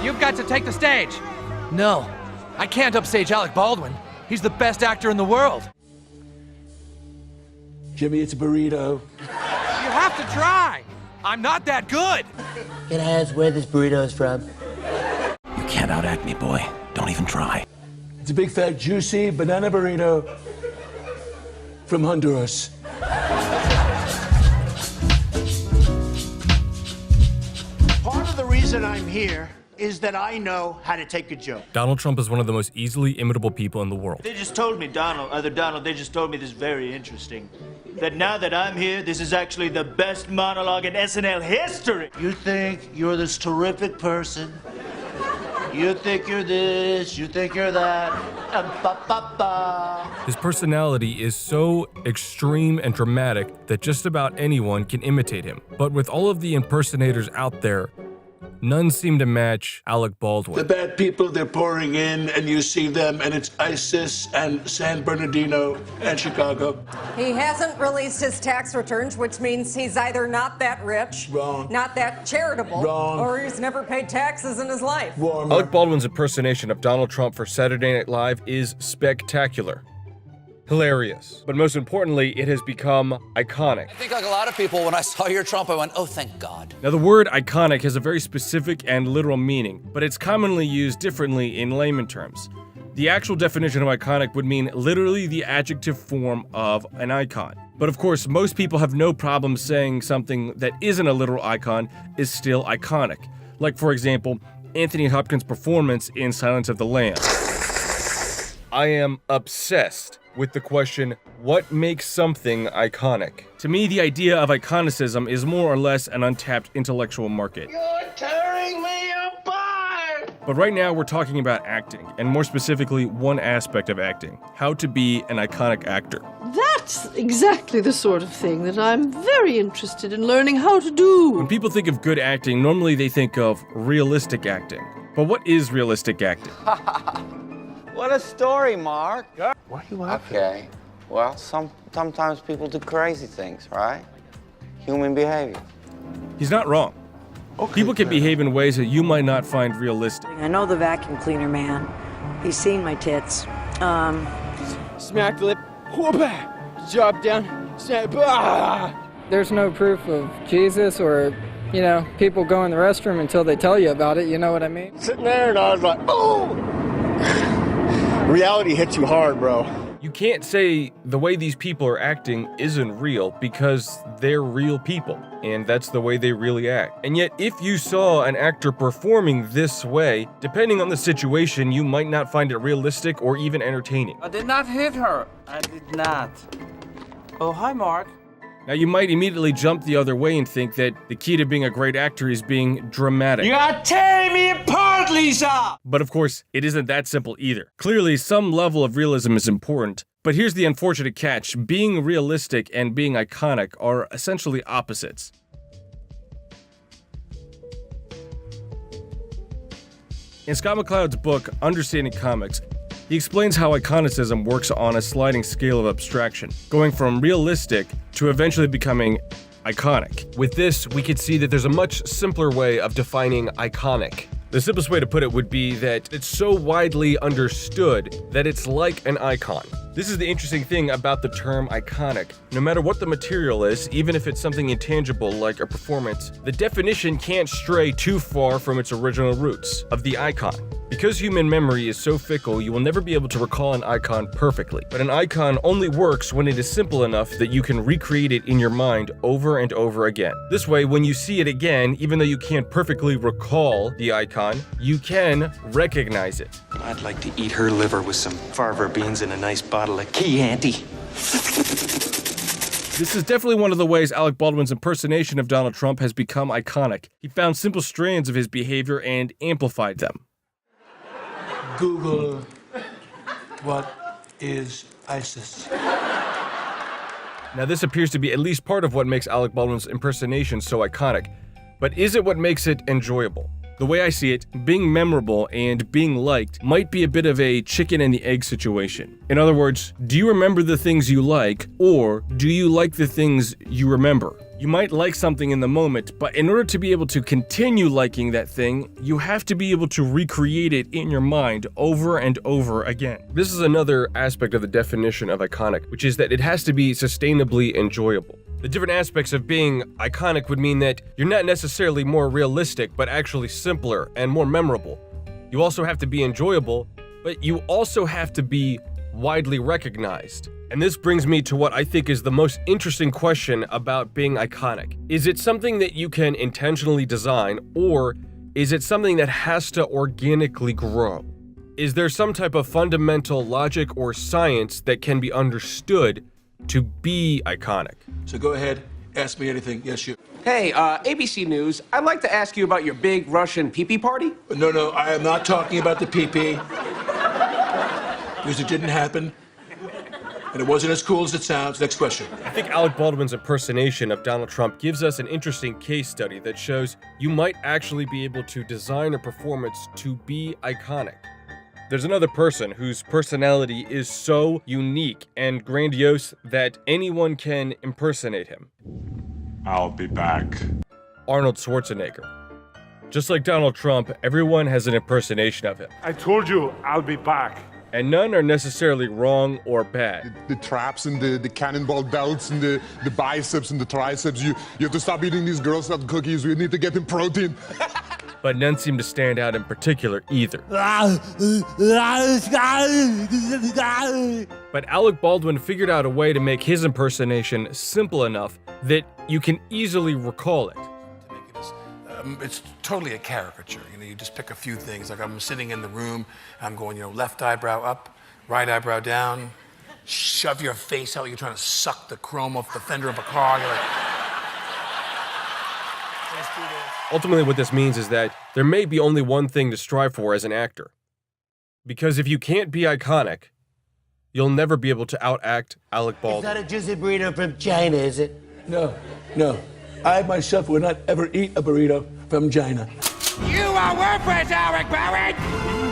you've got to take the stage. No, I can't upstage Alec Baldwin. He's the best actor in the world. Jimmy, it's a burrito. You have to try. I'm not that good. Can I ask where this burrito is from? You can't outact me, boy. Don't even try. It's a big, fat, juicy banana burrito from Honduras. Part of the reason I'm here is that I know how to take a joke. Donald Trump is one of the most easily imitable people in the world. They just told me, they just told me this very interesting. That now that I'm here, this is actually the best monologue in SNL history. You think you're this terrific person. You think you're this, you think you're that. His personality is so extreme and dramatic that just about anyone can imitate him. But with all of the impersonators out there, none seem to match Alec Baldwin. The bad people, they're pouring in, and you see them, and it's ISIS and San Bernardino and Chicago. He hasn't released his tax returns, which means he's either not that rich, Wrong. not that charitable, Wrong. or he's never paid taxes in his life. Warmer. Alec Baldwin's impersonation of Donald Trump for Saturday Night Live is spectacular. Hilarious. But most importantly, it has become iconic. I think like a lot of people, when I saw your Trump, I went, oh, thank God. Now, the word iconic has a very specific and literal meaning, but it's commonly used differently in layman terms. The actual definition of iconic would mean literally the adjective form of an icon. But of course, most people have no problem saying something that isn't a literal icon is still iconic. Like, for example, Anthony Hopkins' performance in Silence of the Lambs. I am obsessed with the question, what makes something iconic? To me, the idea of iconicism is more or less an untapped intellectual market. You're tearing me apart! But right now, we're talking about acting, and more specifically, one aspect of acting, how to be an iconic actor. That's exactly the sort of thing that I'm very interested in learning how to do. When people think of good acting, normally they think of realistic acting. But what is realistic acting? What a story, Mark. Why are you laughing? Okay. Well, sometimes people do crazy things, right? Human behavior. He's not wrong. Okay, People can behave in ways that you might not find realistic. I know the vacuum cleaner man. He's seen my tits. Smack the lip. Whoop! Drop down. Snap. There's no proof of Jesus or, people go in the restroom until they tell you about it, you know what I mean? Sitting there and I was like, oh! Reality hits you hard, bro. You can't say the way these people are acting isn't real because they're real people, and that's the way they really act. And yet, if you saw an actor performing this way, depending on the situation, you might not find it realistic or even entertaining. I did not hit her. I did not. Oh, hi, Mark. Now, you might immediately jump the other way and think that the key to being a great actor is being dramatic. You are tearing me apart, Lisa! But of course, it isn't that simple either. Clearly, some level of realism is important, but here's the unfortunate catch. Being realistic and being iconic are essentially opposites. In Scott McCloud's book, Understanding Comics, he explains how iconicism works on a sliding scale of abstraction, going from realistic to eventually becoming iconic. With this, we could see that there's a much simpler way of defining iconic. The simplest way to put it would be that it's so widely understood that it's like an icon. This is the interesting thing about the term iconic. No matter what the material is, even if it's something intangible like a performance, the definition can't stray too far from its original roots of the icon. Because human memory is so fickle, you will never be able to recall an icon perfectly. But an icon only works when it is simple enough that you can recreate it in your mind over and over again. This way, when you see it again, even though you can't perfectly recall the icon, you can recognize it. I'd like to eat her liver with some farver beans and a nice bottle of Chianti. This is definitely one of the ways Alec Baldwin's impersonation of Donald Trump has become iconic. He found simple strands of his behavior and amplified them. Google, what is ISIS? Now, this appears to be at least part of what makes Alec Baldwin's impersonation so iconic. But is it what makes it enjoyable? The way I see it, being memorable and being liked might be a bit of a chicken and the egg situation. In other words, do you remember the things you like, or do you like the things you remember? You might like something in the moment, but in order to be able to continue liking that thing, you have to be able to recreate it in your mind over and over again. This is another aspect of the definition of iconic, which is that it has to be sustainably enjoyable. The different aspects of being iconic would mean that you're not necessarily more realistic, but actually simpler and more memorable. You also have to be enjoyable, but you also have to be widely recognized. And this brings me to what I think is the most interesting question about being iconic. Is it something that you can intentionally design, or is it something that has to organically grow? Is there some type of fundamental logic or science that can be understood to be iconic? So go ahead, ask me anything. Yes, you. Hey, ABC News, I'd like to ask you about your big Russian pee-pee party. No, I am not talking about the pee-pee. Because it didn't happen. And it wasn't as cool as it sounds. Next question. I think Alec Baldwin's impersonation of Donald Trump gives us an interesting case study that shows you might actually be able to design a performance to be iconic. There's another person whose personality is so unique and grandiose that anyone can impersonate him. I'll be back. Arnold Schwarzenegger. Just like Donald Trump, everyone has an impersonation of him. I told you I'll be back. And none are necessarily wrong or bad. The traps and the cannonball belts and the biceps and the triceps. You have to stop eating these Girl Scout cookies. We need to get them protein. But none seem to stand out in particular either. But Alec Baldwin figured out a way to make his impersonation simple enough that you can easily recall it. It's totally a caricature. You just pick a few things. Like I'm sitting in the room, I'm going, left eyebrow up, right eyebrow down, shove your face out. You're trying to suck the chrome off the fender of a car. You're like, let's do this. Ultimately, what this means is that there may be only one thing to strive for as an actor. Because if you can't be iconic, you'll never be able to outact Alec Baldwin. It's not a juicy burrito from China, is it? No. I myself would not ever eat a burrito from China. You are worthless, Alec Baldwin!